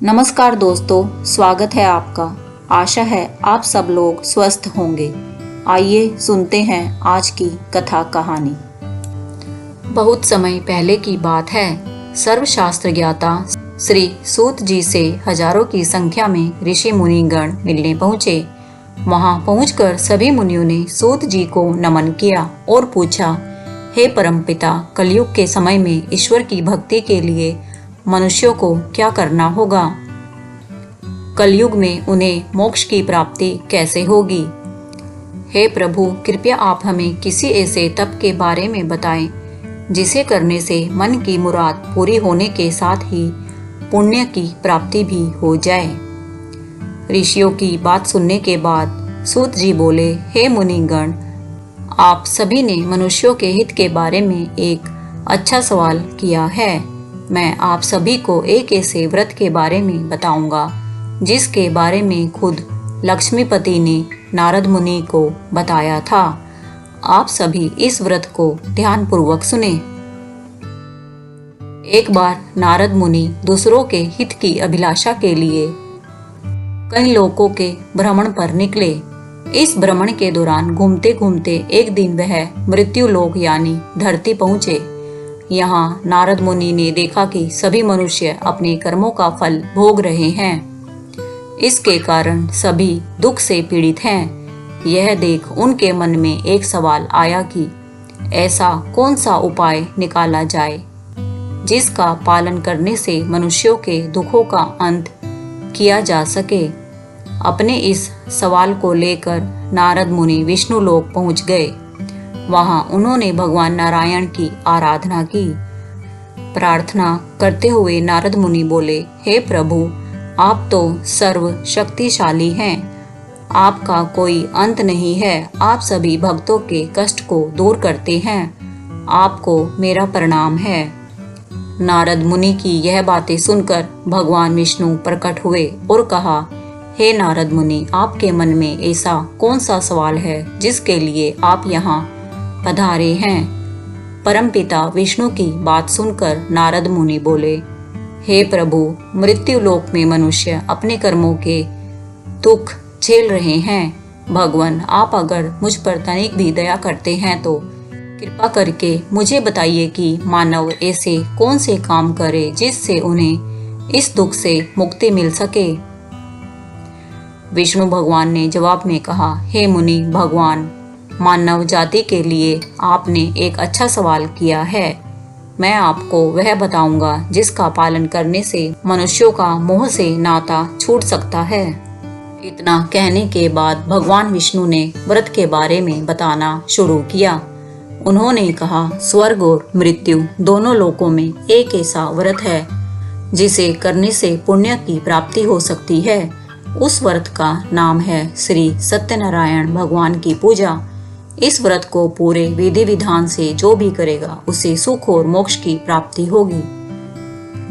नमस्कार दोस्तों, स्वागत है आपका। आशा है आप सब लोग स्वस्थ होंगे। आइए सुनते हैं आज की कथा कहानी। बहुत समय पहले की बात है। सर्वशास्त्र ज्ञाता श्री सूत जी से हजारों की संख्या में ऋषि मुनिगण मिलने पहुँचे। वहां पहुंचकर सभी मुनियों ने सूत जी को नमन किया और पूछा, हे परमपिता, कलयुग के समय में ईश्वर की भक्ति के लिए मनुष्यों को क्या करना होगा? कलयुग में उन्हें मोक्ष की प्राप्ति कैसे होगी? हे प्रभु, कृपया आप हमें किसी ऐसे तप के बारे में बताएं जिसे करने से मन की मुराद पूरी होने के साथ ही पुण्य की प्राप्ति भी हो जाए। ऋषियों की बात सुनने के बाद सूत जी बोले, हे मुनिगण, आप सभी ने मनुष्यों के हित के बारे में एक अच्छा सवाल किया है। मैं आप सभी को एक ऐसे व्रत के बारे में बताऊंगा जिसके बारे में खुद लक्ष्मीपति ने नारद मुनि को बताया था। आप सभी इस व्रत को ध्यानपूर्वक सुने। एक बार नारद मुनि दूसरों के हित की अभिलाषा के लिए कई लोकों के भ्रमण पर निकले। इस भ्रमण के दौरान घूमते घूमते एक दिन वह मृत्यु लोक यानी धरती पहुँचे। यहाँ नारद मुनि ने देखा कि सभी मनुष्य अपने कर्मों का फल भोग रहे हैं। इसके कारण सभी दुख से पीड़ित हैं। यह देख उनके मन में एक सवाल आया कि ऐसा कौन सा उपाय निकाला जाए जिसका पालन करने से मनुष्यों के दुखों का अंत किया जा सके। अपने इस सवाल को लेकर नारद मुनि विष्णु लोक पहुंच गए। वहां उन्होंने भगवान नारायण की आराधना की। प्रार्थना करते हुए नारद मुनि बोले, हे प्रभु, आप तो सर्व शक्तिशाली हैं। आपका कोई अंत नहीं है। आप सभी भक्तों के कष्ट को दूर करते हैं। आपको मेरा प्रणाम है। नारद मुनि की यह बातें सुनकर भगवान विष्णु प्रकट हुए और कहा, हे नारद मुनि, आपके मन में ऐसा कौन सा सवाल है जिसके लिए आप यहाँ पधारे हैं? परमपिता विष्णु की बात सुनकर नारद मुनि बोले, हे प्रभु, मृत्यु लोक में मनुष्य अपने कर्मों के दुख झेल रहे हैं। भगवान, आप अगर मुझ पर तनिक भी दया करते हैं तो कृपा करके मुझे बताइए कि मानव ऐसे कौन से काम करे जिससे उन्हें इस दुख से मुक्ति मिल सके। विष्णु भगवान ने जवाब में कहा, हे मुनि भगवान, मानव जाति के लिए आपने एक अच्छा सवाल किया है। मैं आपको वह बताऊंगा जिसका पालन करने से मनुष्यों का मोह से नाता छूट सकता है। इतना कहने के बाद भगवान विष्णु ने व्रत के बारे में बताना शुरू किया। उन्होंने कहा, स्वर्ग और मृत्यु दोनों लोकों में एक ऐसा व्रत है जिसे करने से पुण्य की प्राप्ति हो सकती है। उस व्रत का नाम है श्री सत्यनारायण भगवान की पूजा। इस व्रत को पूरे विधि विधान से जो भी करेगा उसे सुख और मोक्ष की प्राप्ति होगी।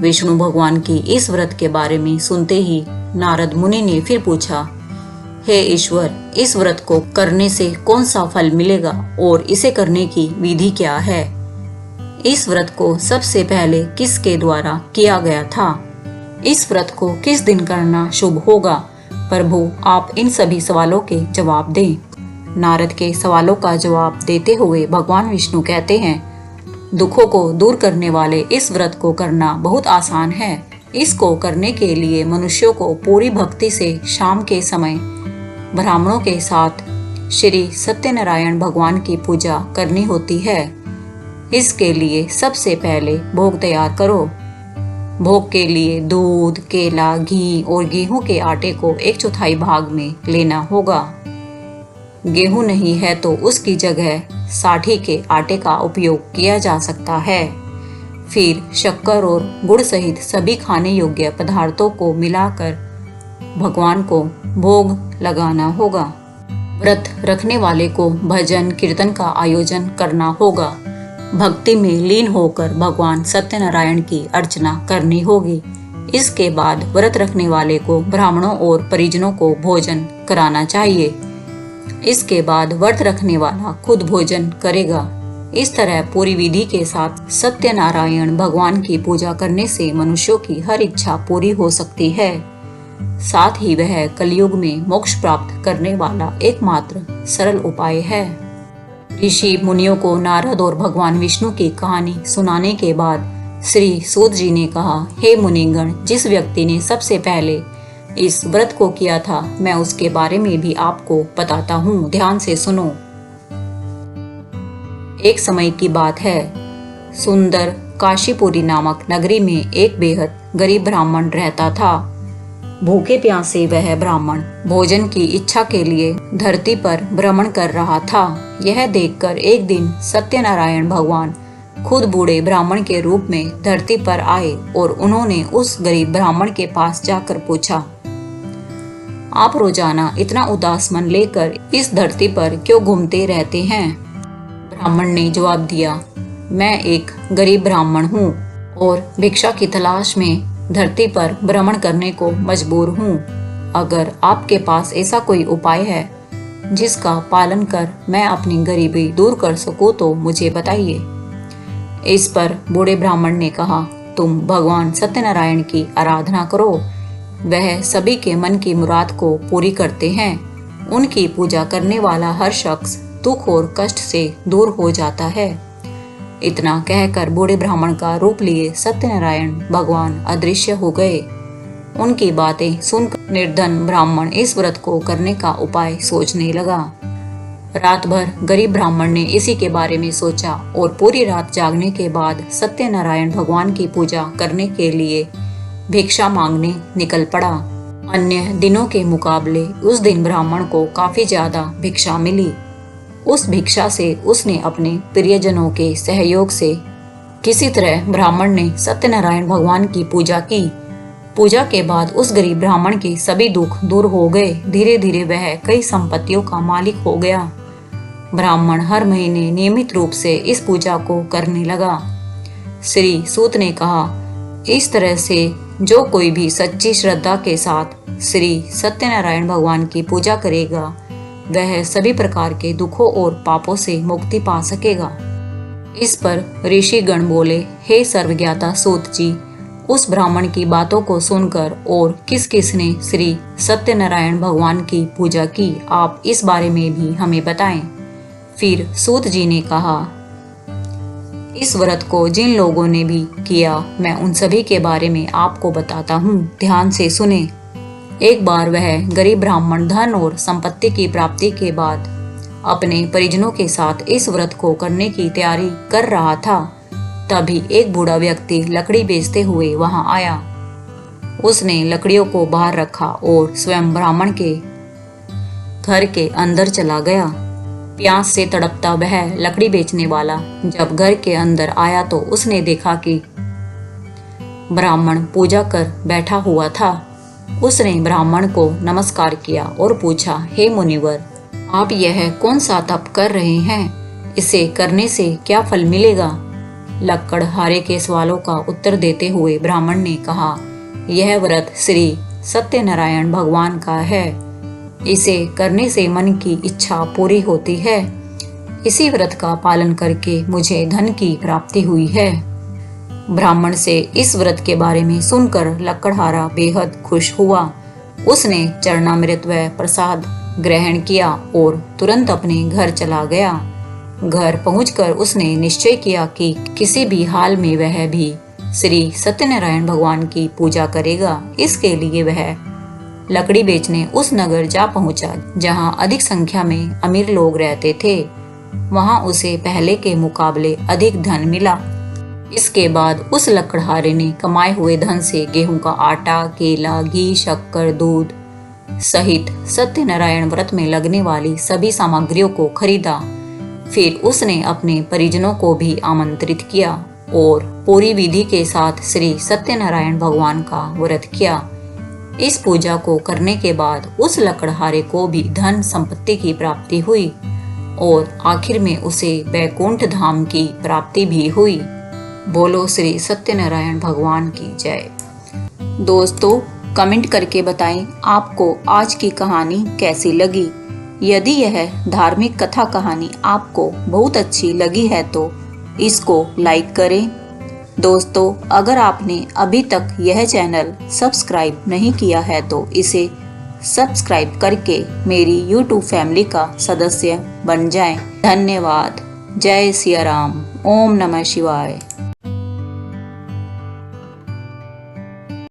विष्णु भगवान की इस व्रत के बारे में सुनते ही नारद मुनि ने फिर पूछा, हे ईश्वर, इस व्रत को करने से कौन सा फल मिलेगा और इसे करने की विधि क्या है? इस व्रत को सबसे पहले किसके द्वारा किया गया था? इस व्रत को किस दिन करना शुभ होगा? प्रभु, आप इन सभी सवालों के जवाब दें। नारद के सवालों का जवाब देते हुए भगवान विष्णु कहते हैं, दुखों को दूर करने वाले इस व्रत को करना बहुत आसान है। इसको करने के लिए मनुष्यों को पूरी भक्ति से शाम के समय ब्राह्मणों के साथ श्री सत्यनारायण भगवान की पूजा करनी होती है। इसके लिए सबसे पहले भोग तैयार करो। भोग के लिए दूध, केला, घी और गेहूं के आटे को 1/4 भाग में लेना होगा। गेहूं नहीं है तो उसकी जगह साठी के आटे का उपयोग किया जा सकता है। फिर शक्कर और गुड़ सहित सभी खाने योग्य पदार्थों को मिलाकर भगवान को भोग लगाना होगा। व्रत रखने वाले को भजन कीर्तन का आयोजन करना होगा। भक्ति में लीन होकर भगवान सत्यनारायण की अर्चना करनी होगी। इसके बाद व्रत रखने वाले को ब्राह्मणों और परिजनों को भोजन कराना चाहिए। इसके बाद व्रत रखने वाला खुद भोजन करेगा। इस तरह पूरी विधि के साथ सत्यनारायण भगवान की पूजा करने से मनुष्यों की हर इच्छा पूरी हो सकती है। साथ ही वह कलयुग में मोक्ष प्राप्त करने वाला एकमात्र सरल उपाय है। ऋषि मुनियों को नारद और भगवान विष्णु की कहानी सुनाने के बाद श्री सूत जी ने कहा, हे मुनिगण, जिस व्यक्ति ने सबसे पहले इस व्रत को किया था, मैं उसके बारे में भी आपको बताता हूँ, ध्यान से सुनो। एक समय की बात है, सुंदर काशीपुरी नामक नगरी में एक बेहद गरीब ब्राह्मण रहता था। भूखे प्यासे वह ब्राह्मण भोजन की इच्छा के लिए धरती पर भ्रमण कर रहा था। यह देखकर एक दिन सत्यनारायण भगवान खुद बूढ़े ब्राह्मण के रूप में धरती पर आए और उन्होंने उस गरीब ब्राह्मण के पास जाकर पूछा, आप रोजाना इतना उदास मन लेकर इस धरती पर क्यों घूमते रहते हैं? ब्राह्मण ने जवाब दिया, मैं एक गरीब ब्राह्मण हूँ और भिक्षा की तलाश में धरती पर भ्रमण करने को मजबूर हूँ। अगर आपके पास ऐसा कोई उपाय है जिसका पालन कर मैं अपनी गरीबी दूर कर सकूँ तो मुझे बताइए। इस पर बूढ़े ब्राह्मण ने कहा, तुम भगवान सत्यनारायण की आराधना करो। वह सभी के मन की मुराद को पूरी करते हैं। उनकी पूजा करने वाला हर शख्स दुख और कष्ट से दूर हो जाता है। इतना कहकर बूढ़े ब्राह्मण का रूप लिए सत्यनारायण भगवान अदृश्य हो गए। उनकी बातें सुनकर निर्धन ब्राह्मण इस व्रत को करने का उपाय सोचने लगा। रात भर गरीब ब्राह्मण ने इसी के बारे में सोचा और पूरी रात जागने के बाद सत्यनारायण भगवान की पूजा करने के लिए भिक्षा मांगने निकल पड़ा। अन्य दिनों के मुकाबले उस दिन ब्राह्मण को काफी ज्यादा भिक्षा मिली। उस भिक्षा से उसने अपने प्रियजनों के सहयोग से किसी तरह ब्राह्मण ने सत्यनारायण भगवान की पूजा की। पूजा के बाद उस गरीब ब्राह्मण के सभी दुख दूर हो गए। धीरे धीरे वह कई संपत्तियों का मालिक हो गया। ब्राह्मण हर महीने नियमित रूप से इस पूजा को करने लगा। श्री सूत ने कहा, इस तरह से जो कोई भी सच्ची श्रद्धा के साथ श्री सत्यनारायण भगवान की पूजा करेगा वह सभी प्रकार के दुखों और पापों से मुक्ति पा सकेगा। इस पर ऋषि गण बोले, हे सर्वज्ञाता सूत जी, उस ब्राह्मण की बातों को सुनकर और किस किस ने श्री सत्यनारायण भगवान की पूजा की, आप इस बारे में भी हमें बताएं। फिर सूत जी ने कहा, इस व्रत को जिन लोगों ने भी किया मैं उन सभी के बारे में आपको बताता हूँ, ध्यान से सुने। एक बार वह गरीब ब्राह्मण धन और संपत्ति की प्राप्ति के बाद अपने परिजनों के साथ इस व्रत को करने की तैयारी कर रहा था। तभी एक बूढ़ा व्यक्ति लकड़ी बेचते हुए वहां आया। उसने लकड़ियों को बाहर रखा और स्वयं ब्राह्मण के घर के अंदर चला गया। प्यास से तड़पता वह लकड़ी बेचने वाला जब घर के अंदर आया तो उसने देखा कि ब्राह्मण पूजा कर बैठा हुआ था। उसने ब्राह्मण को नमस्कार किया और पूछा, हे मुनिवर, आप यह कौन सा तप कर रहे हैं? इसे करने से क्या फल मिलेगा? लक्कड़हारे के सवालों का उत्तर देते हुए ब्राह्मण ने कहा, यह व्रत श्री सत्यनारायण भगवान का है। इसे करने से मन की इच्छा पूरी होती है। इसी व्रत का पालन करके मुझे धन की प्राप्ति हुई है। ब्राह्मण से इस व्रत के बारे में सुनकर लक्कड़हारा बेहद खुश हुआ। उसने चरणामृत व प्रसाद ग्रहण किया और तुरंत अपने घर चला गया। घर पहुंचकर उसने निश्चय किया कि किसी भी हाल में वह भी श्री सत्यनारायण भगवान की पूजा करेगा। इसके लिए वह लकड़ी बेचने उस नगर जा पहुंचा जहां अधिक संख्या में अमीर लोग रहते थे। वहां उसे पहले के मुकाबले अधिक धन मिला। इसके बाद उस लकड़हारे ने कमाए हुए धन से गेहूं का आटा, केला, घी, शक्कर, दूध सहित सत्यनारायण व्रत में लगने वाली सभी सामग्रियों को खरीदा। फिर उसने अपने परिजनों को भी आमंत्रित किया और पूरी विधि के साथ श्री सत्यनारायण भगवान का व्रत किया। इस पूजा को करने के बाद उस लकड़हारे को भी धन संपत्ति की प्राप्ति हुई और आखिर में उसे वैकुंठ धाम की प्राप्ति भी हुई। बोलो श्री सत्यनारायण भगवान की जय। दोस्तों, कमेंट करके बताएं आपको आज की कहानी कैसी लगी। यदि यह धार्मिक कथा कहानी आपको बहुत अच्छी लगी है तो इसको लाइक करें। दोस्तों, अगर आपने अभी तक यह चैनल सब्सक्राइब नहीं किया है तो इसे सब्सक्राइब करके मेरी YouTube फैमिली का सदस्य बन जाएं। धन्यवाद। जय सिया राम। ओम नमः शिवाय।